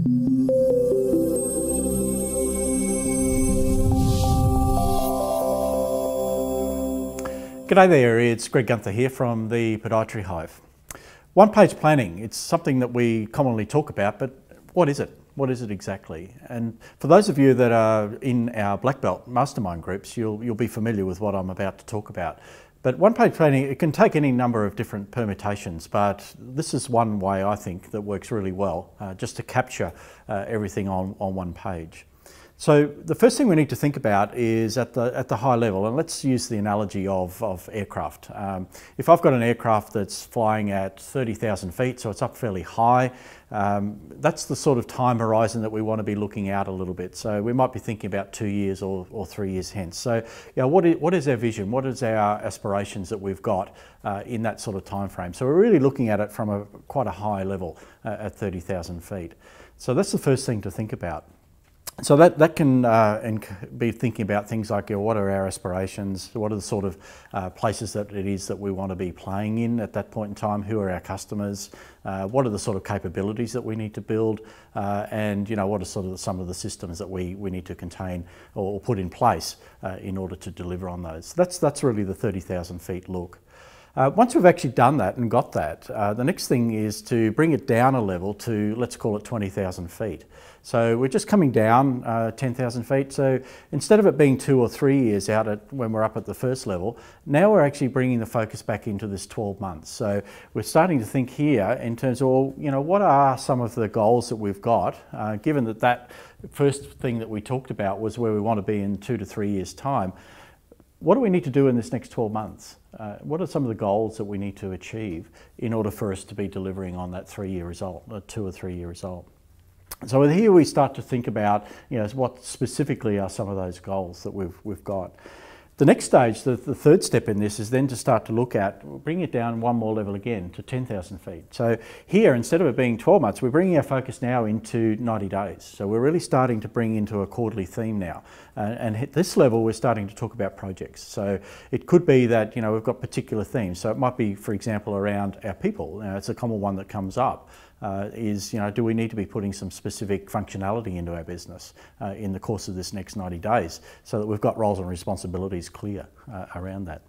G'day there, it's Greg Gunther here from the Podiatry Hive. One-page planning, it's something that we commonly talk about, but what is it? What is it exactly? And for those of you that are in our black belt mastermind groups, you'll be familiar with what I'm about to talk about. But one-page planning, it can take any number of different permutations, but this is one way I think that works really well, just to capture everything on one page. So the first thing we need to think about is at the high level, and let's use the analogy of aircraft. If I've got an aircraft that's flying at 30,000 feet, so it's up fairly high, that's the sort of time horizon that we want to be looking out a little bit. So we might be thinking about 2 years or 3 years hence. So what is our vision? What is our aspirations that we've got in that sort of time frame? So we're really looking at it from quite a high level at 30,000 feet. So that's the first thing to think about. So that can be thinking about things like what are our aspirations, what are the sort of places that it is that we want to be playing in at that point in time, who are our customers, what are the sort of capabilities that we need to build, and what are sort of some of the systems that we need to contain or put in place in order to deliver on those. That's really the 30,000 feet look. Once we've actually done that and got that, the next thing is to bring it down a level to, let's call it 20,000 feet. So we're just coming down 10,000 feet. So instead of it being 2 or 3 years out when we're up at the first level, now we're actually bringing the focus back into this 12 months. So we're starting to think here in terms of, what are some of the goals that we've got, given that first thing that we talked about was where we want to be in 2 to 3 years' time. What do we need to do in this next 12 months? What are some of the goals that we need to achieve in order for us to be delivering on that 3-year result, a 2 or 3 year result? So here we start to think about, what specifically are some of those goals that we've got. The next stage, the third step in this, is then to start to look at, bring it down one more level again to 10,000 feet. So here, instead of it being 12 months, we're bringing our focus now into 90 days. So we're really starting to bring into a quarterly theme now. And at this level, we're starting to talk about projects. So it could be that, we've got particular themes. So it might be, for example, around our people. It's a common one that comes up. Do we need to be putting some specific functionality into our business in the course of this next 90 days so that we've got roles and responsibilities clear around that.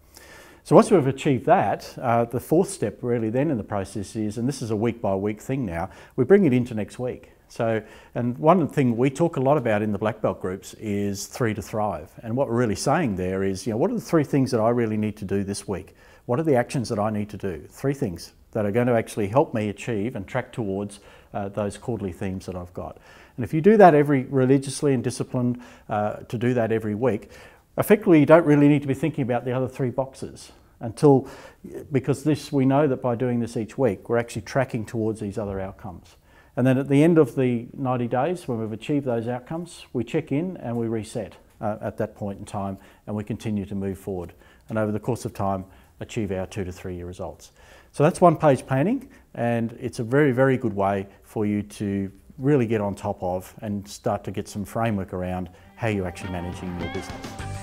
So once we've achieved that, the fourth step really then in the process is, and this is a week by week thing now, we bring it into next week. So, and one thing we talk a lot about in the black belt groups is 3 to thrive. And what we're really saying there is, what are the 3 things that I really need to do this week? What are the actions that I need to do? 3 things that are going to actually help me achieve and track towards those quarterly themes that I've got. And if you do that religiously and disciplined to do that every week, effectively you don't really need to be thinking about the other 3 boxes because we know that by doing this each week, we're actually tracking towards these other outcomes. And then at the end of the 90 days, when we've achieved those outcomes, we check in and we reset at that point in time, and we continue to move forward. And over the course of time, achieve our 2 to 3 year results. So that's one-page planning, and it's a very, very good way for you to really get on top of and start to get some framework around how you're actually managing your business.